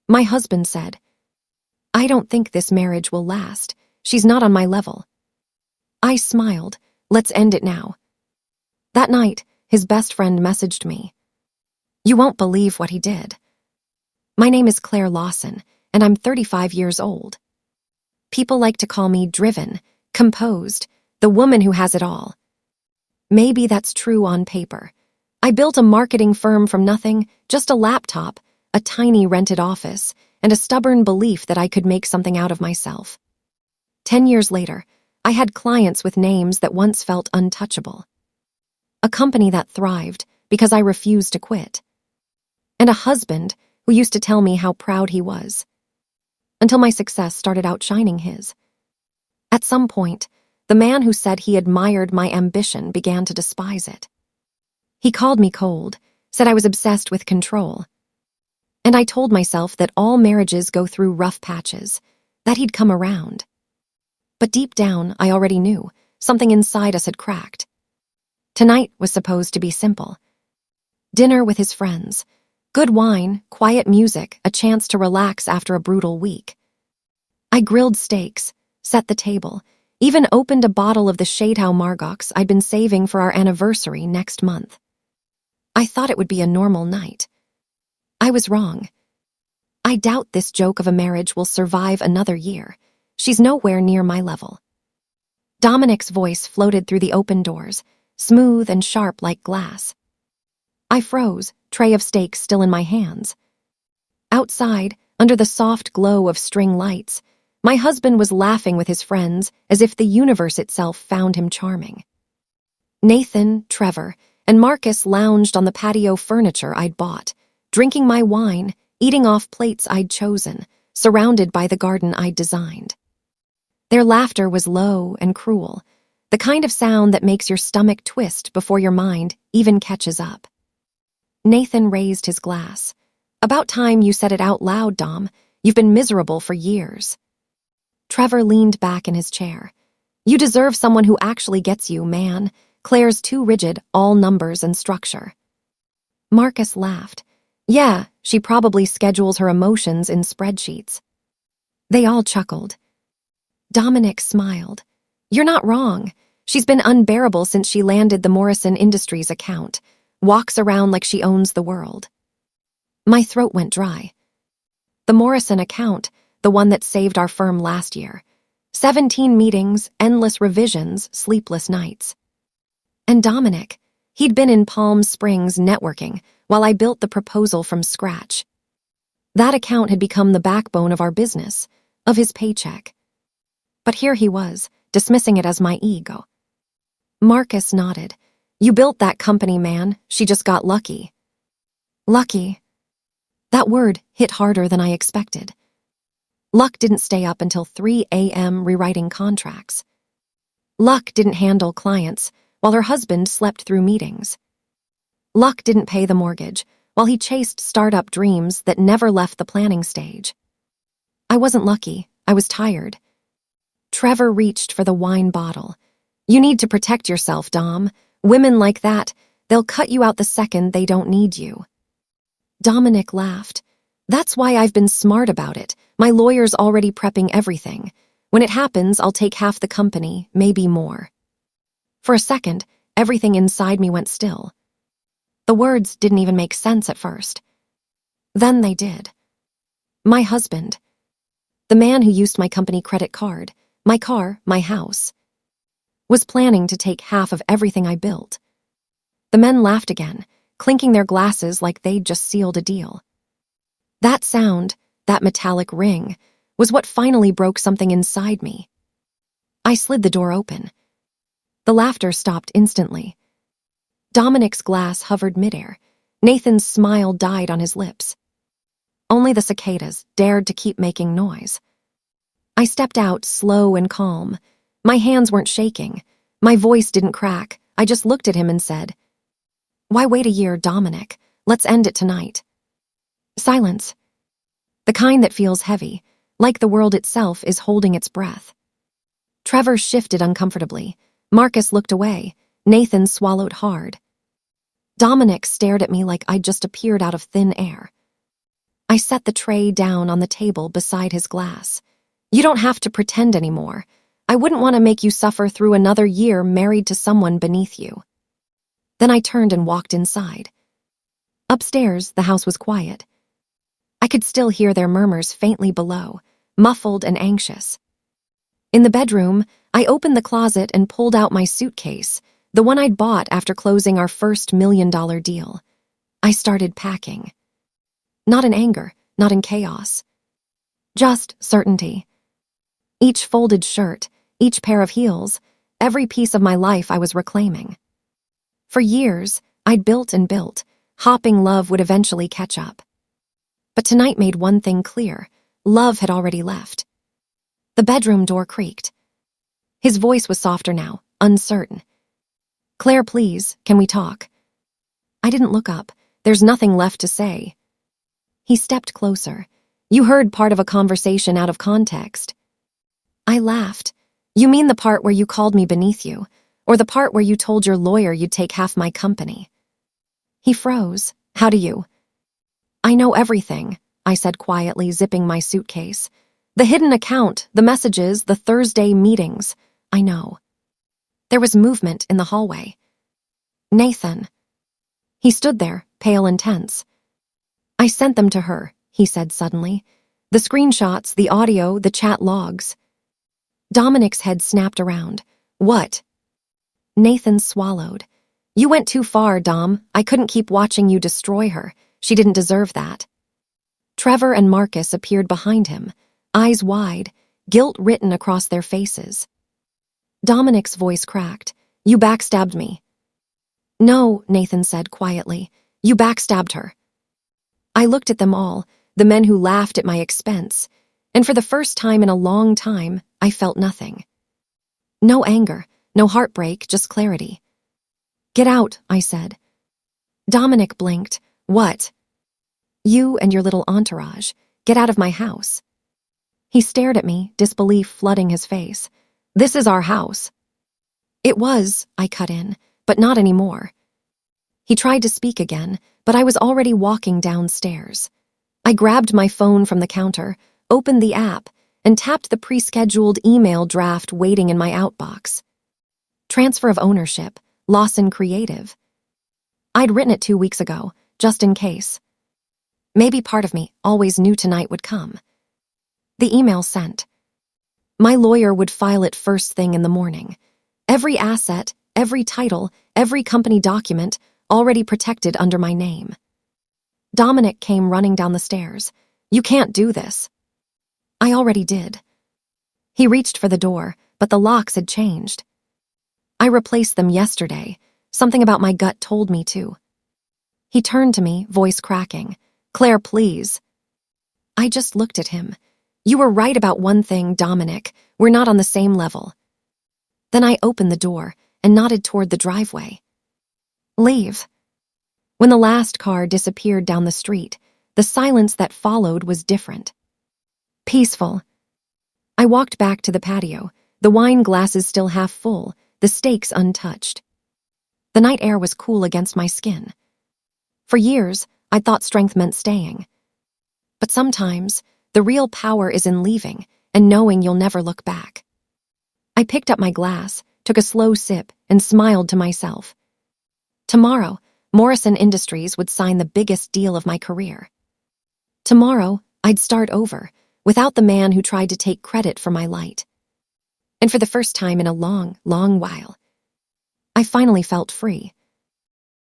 My husband said, "I don't think this marriage will last. She's not on my level." I smiled. "Let's end it now." That night, his best friend messaged me. "You won't believe what he did. My name is Claire Lawson, and I'm 35 years old. People like to call me driven, composed, the woman who has it all. Maybe that's true on paper. I built a marketing firm from nothing, just a laptop, a tiny rented office, and a stubborn belief that I could make something out of myself. 10 years later, I had clients with names that once felt untouchable. A company that thrived because I refused to quit. And a husband who used to tell me how proud he was. Until my success started outshining his. At some point, the man who said he admired my ambition began to despise it. He called me cold, said I was obsessed with control. And I told myself that all marriages go through rough patches, that he'd come around. But deep down, I already knew something inside us had cracked. Tonight was supposed to be simple. Dinner with his friends, good wine, quiet music, a chance to relax after a brutal week. I grilled steaks, set the table, even opened a bottle of the Chateau Margaux I'd been saving for our anniversary next month. I thought it would be a normal night. I was wrong. I doubt this joke of a marriage will survive another year. She's nowhere near my level. Dominic's voice floated through the open doors, smooth and sharp like glass. I froze, tray of steaks still in my hands. Outside, under the soft glow of string lights, my husband was laughing with his friends as if the universe itself found him charming. Nathan, Trevor, and Marcus lounged on the patio furniture I'd bought, drinking my wine, eating off plates I'd chosen, surrounded by the garden I'd designed. Their laughter was low and cruel, the kind of sound that makes your stomach twist before your mind even catches up. Nathan raised his glass. "About time you said it out loud, Dom. You've been miserable for years." Trevor leaned back in his chair. "You deserve someone who actually gets you, man. Claire's too rigid, all numbers and structure." Marcus laughed. "Yeah, she probably schedules her emotions in spreadsheets." They all chuckled. Dominic smiled. "You're not wrong. She's been unbearable since she landed the Morrison Industries account. Walks around like she owns the world." My throat went dry. The Morrison account, the one that saved our firm last year. 17 meetings, endless revisions, sleepless nights. And Dominic, he'd been in Palm Springs networking while I built the proposal from scratch. That account had become the backbone of our business, of his paycheck. But here he was, dismissing it as my ego. Marcus nodded. "You built that company, man. She just got lucky." Lucky. That word hit harder than I expected. Luck didn't stay up until 3 a.m. rewriting contracts. Luck didn't handle clients while her husband slept through meetings. Luck didn't pay the mortgage while he chased startup dreams that never left the planning stage. I wasn't lucky. I was tired. Trevor reached for the wine bottle. "You need to protect yourself, Dom. Women like that, they'll cut you out the second they don't need you." Dominic laughed. "That's why I've been smart about it. My lawyer's already prepping everything. When it happens, I'll take half the company, maybe more." For a second, everything inside me went still. The words didn't even make sense at first. Then they did. My husband, the man who used my company credit card, my car, my house, was planning to take half of everything I built. The men laughed again, clinking their glasses like they'd just sealed a deal. That sound, that metallic ring, was what finally broke something inside me. I slid the door open. The laughter stopped instantly. Dominic's glass hovered midair. Nathan's smile died on his lips. Only the cicadas dared to keep making noise. I stepped out, slow and calm. My hands weren't shaking. My voice didn't crack. I just looked at him and said, "Why wait a year, Dominic? Let's end it tonight." Silence. The kind that feels heavy, like the world itself is holding its breath. Trevor shifted uncomfortably. Marcus looked away. Nathan swallowed hard. Dominic stared at me like I'd just appeared out of thin air. I set the tray down on the table beside his glass. You don't have to pretend anymore. I wouldn't want to make you suffer through another year married to someone beneath you. Then I turned and walked inside. Upstairs, the house was quiet. I could still hear their murmurs faintly below, muffled and anxious. In the bedroom, I opened the closet and pulled out my suitcase, the one I'd bought after closing our first $1 million deal. I started packing. Not in anger, not in chaos. Just certainty. Each folded shirt, each pair of heels, every piece of my life I was reclaiming. For years, I'd built and built, hoping love would eventually catch up. But tonight made one thing clear: love had already left. The bedroom door creaked. His voice was softer now, uncertain. "Claire, please, can we talk?" I didn't look up. There's nothing left to say. He stepped closer. "You heard part of a conversation out of context." I laughed. "You mean the part where you called me beneath you, or the part where you told your lawyer you'd take half my company?" He froze. "How do you?" "I know everything," I said quietly, zipping my suitcase. "The hidden account, the messages, the Thursday meetings. I know." There was movement in the hallway. "Nathan." He stood there, pale and tense. "I sent them to her," he said suddenly. "The screenshots, the audio, the chat logs." Dominic's head snapped around. "What?" Nathan swallowed. "You went too far, Dom. I couldn't keep watching you destroy her. She didn't deserve that." Trevor and Marcus appeared behind him, eyes wide, guilt written across their faces. Dominic's voice cracked. "You backstabbed me." "No," Nathan said quietly. "You backstabbed her." I looked at them all, the men who laughed at my expense, and for the first time in a long time, I felt nothing. No anger, no heartbreak, just clarity. "Get out," I said. Dominic blinked. "What?" "You and your little entourage. Get out of my house." He stared at me, disbelief flooding his face. "This is our house." "It was," I cut in, "but not anymore." He tried to speak again, but I was already walking downstairs. I grabbed my phone from the counter, opened the app, and tapped the pre-scheduled email draft waiting in my outbox. Transfer of ownership, Lawson Creative. I'd written it 2 weeks ago, just in case. Maybe part of me always knew tonight would come. The email sent. My lawyer would file it first thing in the morning. Every asset, every title, every company document, already protected under my name. Dominic came running down the stairs. "You can't do this." I already did. He reached for the door, but the locks had changed. I replaced them yesterday. Something about my gut told me to. He turned to me, voice cracking. "Claire, please." I just looked at him. "You were right about one thing, Dominic. We're not on the same level." Then I opened the door and nodded toward the driveway. "Leave." When the last car disappeared down the street, the silence that followed was different. Peaceful. I walked back to the patio, the wine glasses still half full, the steaks untouched. The night air was cool against my skin. For years, I'd thought strength meant staying. But sometimes, the real power is in leaving and knowing you'll never look back. I picked up my glass, took a slow sip, and smiled to myself. Tomorrow, Morrison Industries would sign the biggest deal of my career. Tomorrow, I'd start over, without the man who tried to take credit for my light. And for the first time in a long, long while, I finally felt free.